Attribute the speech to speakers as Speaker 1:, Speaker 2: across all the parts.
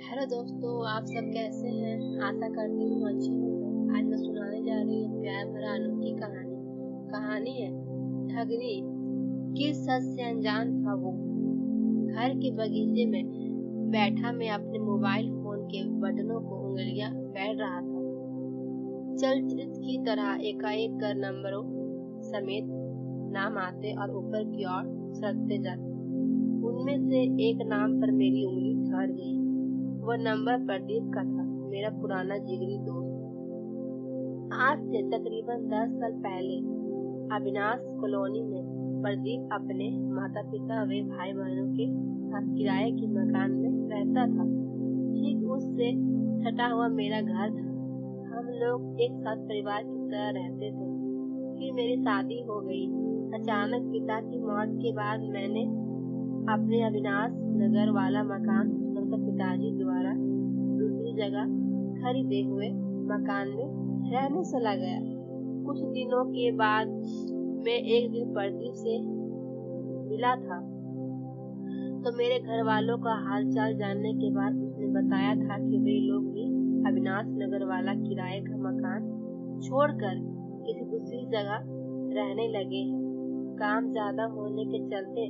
Speaker 1: Hello दोस्तों, आप सब कैसे हैं? आशा करती हूँ अच्छे होंगे। आज मैं सुनाने जा रही हूँ प्यार भरा अनोखी कहानी है ठगनी। किस सच से अनजान था वो। घर के बगीचे में बैठा मैं अपने मोबाइल फोन के बटनों को उंगलियां फेर रहा था। चलचित्र की तरह एकाएक कर नंबरों समेत नाम आते और ऊपर की ओर सरकते जाते। उनमें से एक नाम पर मेरी उंगली ठहर गई। वह नंबर प्रदीप का था, मेरा पुराना जिगरी दोस्त। आज से तकरीबन 10 साल पहले अविनाश कॉलोनी में प्रदीप अपने माता पिता व भाई बहनों के साथ किराए के मकान में रहता था। ठीक उससे सटा हुआ मेरा घर था। हम लोग एक साथ परिवार की तरह रहते थे। फिर मेरी शादी हो गई। अचानक पिता की मौत के बाद मैंने अपने अविनाश नगर वाला मकान छोड़कर पिताजी द्वारा दूसरी जगह खरीदे हुए मकान में रहने चला गया। कुछ दिनों के बाद मैं एक दिन प्रदीप से मिला था, तो मेरे घर वालों का हालचाल जानने के बाद उसने बताया था कि वे लोग भी अविनाश नगर वाला किराए का मकान छोड़कर किसी दूसरी जगह रहने लगे हैं। काम ज्यादा होने के चलते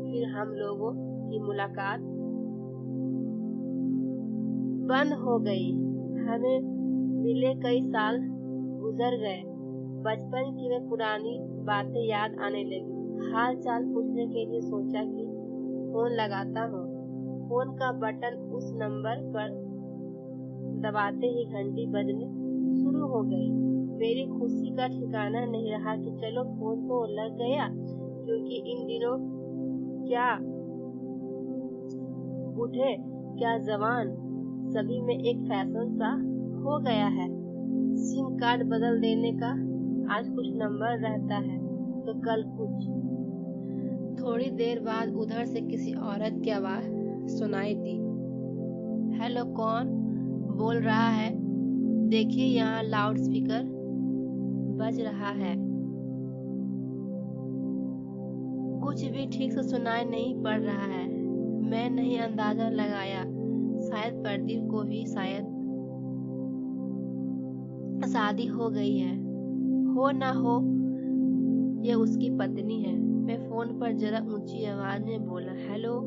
Speaker 1: फिर हम लोगों की मुलाकात बंद हो गई। हमें मिले कई साल गुजर गए। बचपन की वे पुरानी बातें याद आने लगी। हाल चाल पूछने के लिए सोचा कि फोन लगाता हूँ। फोन का बटन उस नंबर पर दबाते ही घंटी बजने शुरू हो गई। मेरी खुशी का ठिकाना नहीं रहा कि चलो फोन तो लग गया, क्योंकि इन दिनों क्या बूढ़े क्या जवान सभी में एक फैशन सा हो गया है। सिम कार्ड बदल देने का। आज कुछ नंबर रहता है तो कल कुछ। थोड़ी देर बाद उधर से किसी औरत की आवाज सुनाई दी। हेलो, कौन बोल रहा है? देखिए, यहाँ लाउड स्पीकर बज रहा है। कुछ भी ठीक से सुनाई नहीं पड़ रहा है। मैं नहीं अंदाजा लगाया। शायद प्रदीप को भी शायद शादी हो गई है। हो ना हो ये उसकी पत्नी है। मैं फोन पर जरा ऊंची आवाज में बोला, हेलो,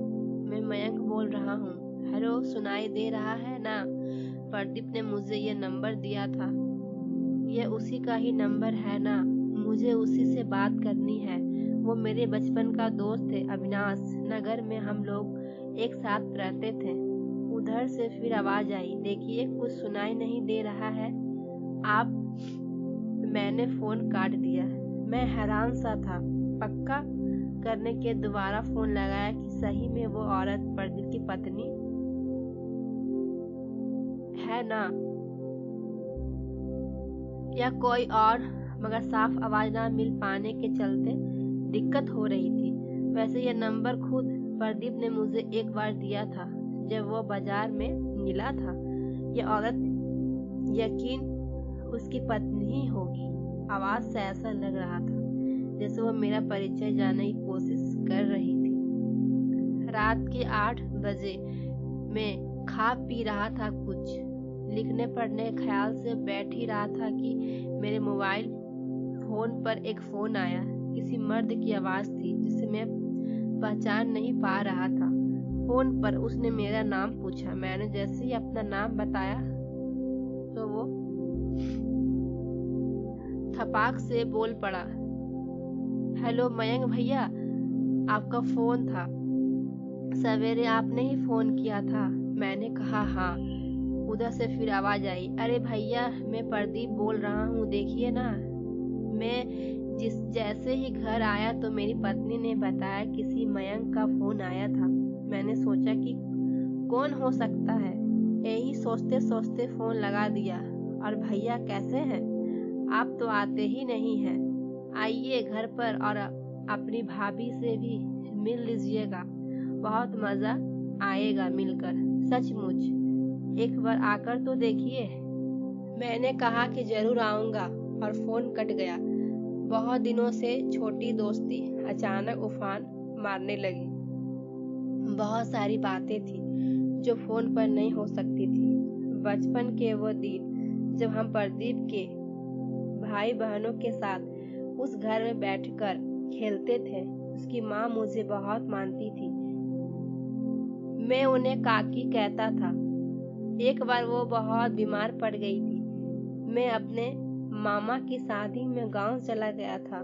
Speaker 1: मैं मयंक बोल रहा हूँ। हेलो, सुनाई दे रहा है ना? प्रदीप ने मुझे ये नंबर दिया था। ये उसी का ही नंबर है ना? मुझे उसी से बात करनी है। वो मेरे बचपन का दोस्त है। अविनाश नगर में हम लोग एक साथ रहते थे। उधर से फिर आवाज आई, देखिए, कुछ सुनाई नहीं दे रहा है आप। मैंने फोन काट दिया। मैं हैरान सा था। पक्का करने के दोबारा फोन लगाया कि सही में वो औरत प्रदीप की पत्नी है ना, या कोई और। मगर साफ आवाज ना मिल पाने के चलते दिक्कत हो रही थी। वैसे यह नंबर खुद प्रदीप ने मुझे एक बार दिया था जब वो बाजार में मिला था। यह औरत यकीन उसकी पत्नी ही होगी। आवाज से ऐसा लग रहा था जैसे वो मेरा परिचय जानने की कोशिश कर रही थी। रात के 8 बजे मैं खा पी रहा था, कुछ लिखने पढ़ने के ख्याल से बैठ ही रहा था कि मेरे मोबाइल फोन पर एक फोन आया। किसी मर्द की आवाज थी जिसे मैं पहचान नहीं पा रहा था। फोन पर उसने मेरा नाम पूछा। मैंने जैसे ही अपना नाम बताया तो वो थपाक से बोल पड़ा, हेलो मयंक भैया, आपका फोन था। सवेरे आपने ही फोन किया था। मैंने कहा हाँ। उधर से फिर आवाज आई, अरे भैया, मैं प्रदीप बोल रहा हूँ, देखिए ना। मैं जैसे ही घर आया तो मेरी पत्नी ने बताया किसी मयंक का फोन आया था। मैंने सोचा कि कौन हो सकता है। यही सोचते सोचते फोन लगा दिया। और भैया कैसे हैं? आप तो आते ही नहीं हैं। आइए घर पर और अपनी भाभी से भी मिल लीजिएगा। बहुत मजा आएगा मिलकर, सचमुच। एक बार आकर तो देखिए। मैंने कहा कि जरूर आऊंगा और फोन कट गया। बहुत दिनों से छोटी दोस्ती अचानक उफान मारने लगी। बहुत सारी बातें थी जो फोन पर नहीं हो सकती थी। बचपन के वो दिन जब हम प्रदीप के भाई बहनों के साथ उस घर में बैठकर खेलते थे। उसकी माँ मुझे बहुत मानती थी। मैं उन्हें काकी कहता था। एक बार वो बहुत बीमार पड़ गई थी। मैं अपने मामा की शादी में गांव चला गया था।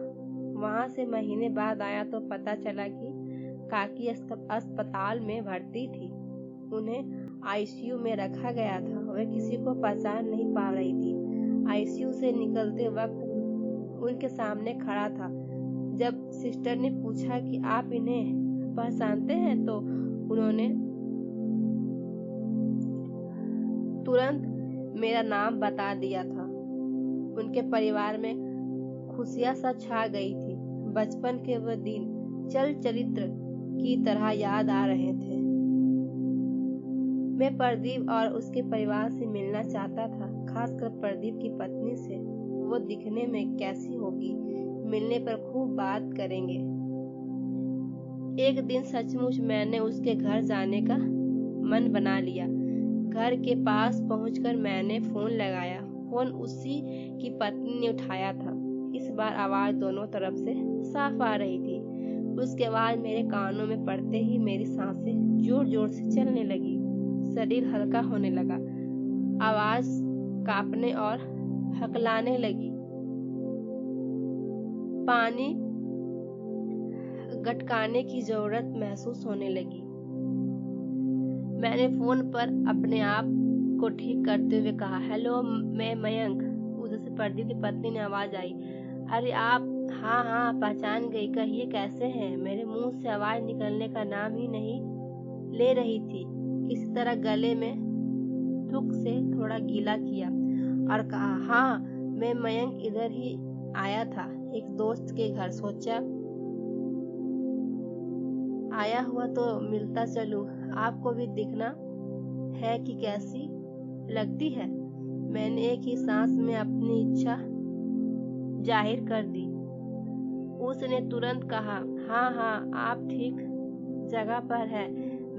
Speaker 1: वहां से महीने बाद आया तो पता चला कि काकी अस्पताल में भर्ती थी। उन्हें आईसीयू में रखा गया था। वह किसी को पहचान नहीं पा रही थी। आईसीयू से निकलते वक्त उनके सामने खड़ा था। जब सिस्टर ने पूछा कि आप इन्हें पहचानते हैं तो उन्होंने तुरंत मेरा नाम बता दिया था। उनके परिवार में खुशियां सा छा गई थी। बचपन के वह दिन चल चरित्र की तरह याद आ रहे थे। मैं प्रदीप और उसके परिवार से मिलना चाहता था, खासकर प्रदीप की पत्नी से। वो दिखने में कैसी होगी, मिलने पर खूब बात करेंगे। एक दिन सचमुच मैंने उसके घर जाने का मन बना लिया। घर के पास पहुंचकर मैंने फोन लगाया। फोन उसी की पत्नी ने उठाया था। इस बार आवाज दोनों तरफ से साफ आ रही थी। उसकी आवाज मेरे कानों में पड़ते ही मेरी सांसें जोर जोर से चलने लगी। शरीर हल्का होने लगा। आवाज कांपने और हकलाने लगी। पानी गटकाने की जरूरत महसूस होने लगी। मैंने फोन पर अपने आप को ठीक करते हुए कहा, हेलो, मैं मयंक। उधर से प्रदीप की पत्नी ने आवाज आई, अरे आप? हाँ, पहचान गई। कहिए कैसे हैं? मेरे मुंह से आवाज निकलने का नाम ही नहीं ले रही थी। किसी तरह गले में थूक से थोड़ा गीला किया और कहा, हाँ, मैं मयंक इधर ही आया था एक दोस्त के घर। सोचा आया हुआ तो मिलता चलूं। आपको भी दिखना है कि कैसी लगती है। मैंने एक ही सांस में अपनी इच्छा जाहिर कर दी। उसने तुरंत कहा, हाँ, आप ठीक जगह पर है।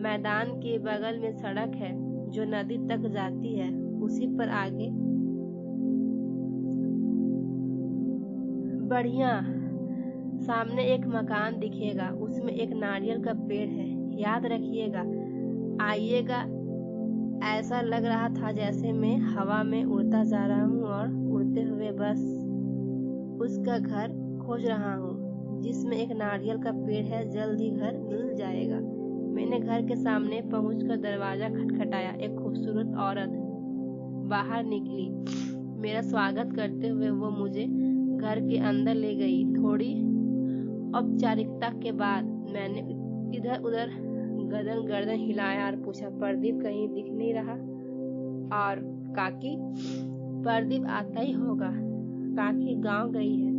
Speaker 1: मैदान के बगल में सड़क है जो नदी तक जाती है, उसी पर आगे बढ़िया सामने एक मकान दिखेगा। उसमें एक नारियल का पेड़ है। याद रखिएगा, आइएगा। ऐसा लग रहा था जैसे मैं हवा में उड़ता जा रहा हूँ और उड़ते हुए बस उसका घर खोज रहा हूँ जिसमें एक नारियल का पेड़ है। जल्द ही घर मिल जाएगा। मैंने घर के सामने पहुंचकर दरवाजा खटखटाया। एक खूबसूरत औरत बाहर निकली। मेरा स्वागत करते हुए वो मुझे घर के अंदर ले गई। थोड़ी औपचारिकता के बाद मैंने इधर उधर गर्दन हिलाया और पूछा, प्रदीप कहीं दिख नहीं रहा? और काकी? प्रदीप आता ही होगा, काकी गांव गई है।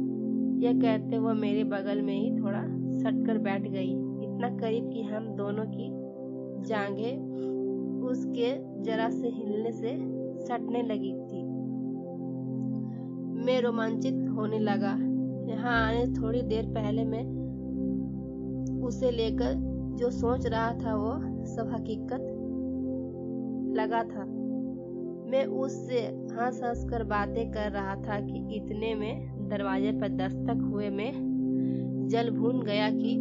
Speaker 1: यह कहते वो मेरे बगल में ही थोड़ा सटकर बैठ गई, इतना करीब कि हम दोनों की जांघें उसके जरा से हिलने से सटने लगी थी। मैं रोमांचित होने लगा। यहाँ आने थोड़ी देर पहले मैं उसे लेकर जो सोच रहा था वो सब हकीकत लगा था। मैं उससे हंस कर बातें कर रहा था कि इतने में दरवाजे पर दस्तक हुए। मैं जल भून गया कि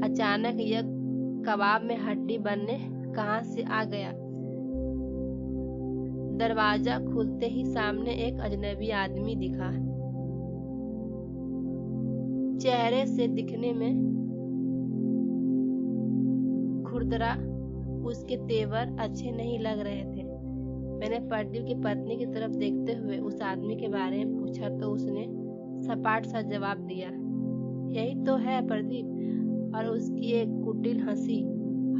Speaker 1: अचानक यह कबाब में हड्डी बनने कहां से आ गया। दरवाजा खुलते ही सामने एक अजनबी आदमी दिखा। चेहरे से दिखने में खुरदरा, उसके तेवर अच्छे नहीं लग रहे थे। मैंने प्रदीप की पत्नी की तरफ देखते हुए उस आदमी के बारे में पूछा तो उसने सपाट सा जवाब दिया, यही तो है प्रदीप। और उसकी एक कुटिल हंसी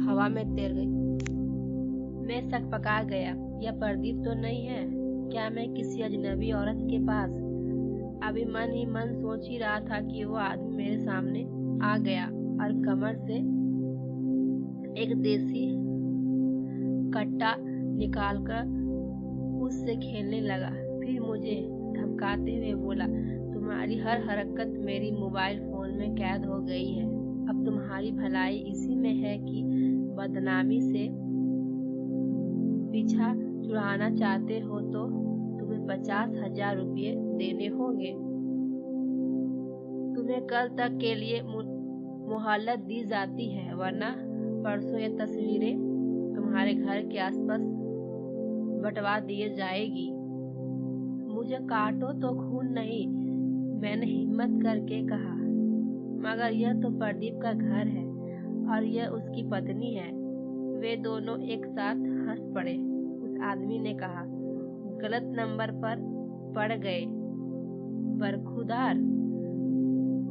Speaker 1: हवा में तैर गई। मैं सकपका गया। यह प्रदीप तो नहीं है? क्या मैं किसी अजनबी औरत के पास? अभी मन ही मन सोच ही रहा था कि वो आदमी मेरे सामने आ गया और कमर से एक देसी कट्टा निकालकर उससे खेलने लगा। फिर मुझे धमकाते हुए बोला, तुम्हारी हर हरकत मेरी मोबाइल फोन में कैद हो गई है। अब तुम्हारी भलाई इसी में है कि बदनामी से पीछा छुड़ाना चाहते हो तो तुम्हें 50,000 रुपये देने होंगे। तुम्हें कल तक के लिए मोहलत दी जाती है, वरना परसों ये तस्वीरें तुम्हारे घर के आसपास बंटवा दिए जाएगी। मुझे काटो तो खून नहीं, मैंने हिम्मत करके कहा, मगर यह तो प्रदीप का घर है और यह उसकी पत्नी है। वे दोनों एक साथ हंस पड़े। उस आदमी ने कहा, गलत नंबर पर पड़ गए बरखुदार,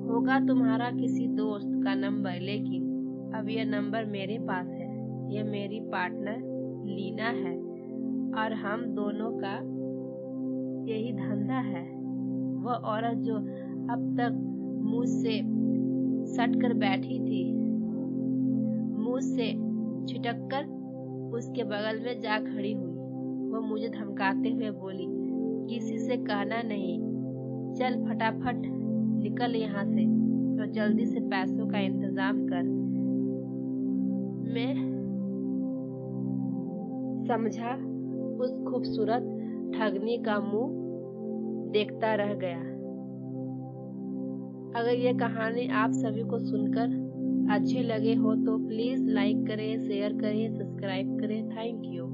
Speaker 1: होगा तुम्हारा किसी दोस्त का नंबर, लेकिन अब यह नंबर मेरे पास है। यह मेरी पार्टनर लीना है और हम दोनों का यही धंधा है। वह औरत जो अब तक मुझसे सटकर बैठी थी, मुझसे छिटककर उसके बगल में जा खड़ी हुई। वह मुझे धमकाते हुए बोली, किसी से कहना नहीं, चल फटाफट निकल यहाँ से और जल्दी से पैसों का इंतजाम कर। मैं समझा उस खूबसूरत ठगनी का मुंह देखता रह गया। अगर ये कहानी आप सभी को सुनकर अच्छी लगे हो तो प्लीज लाइक करें, शेयर करें, सब्सक्राइब करें। Thank you.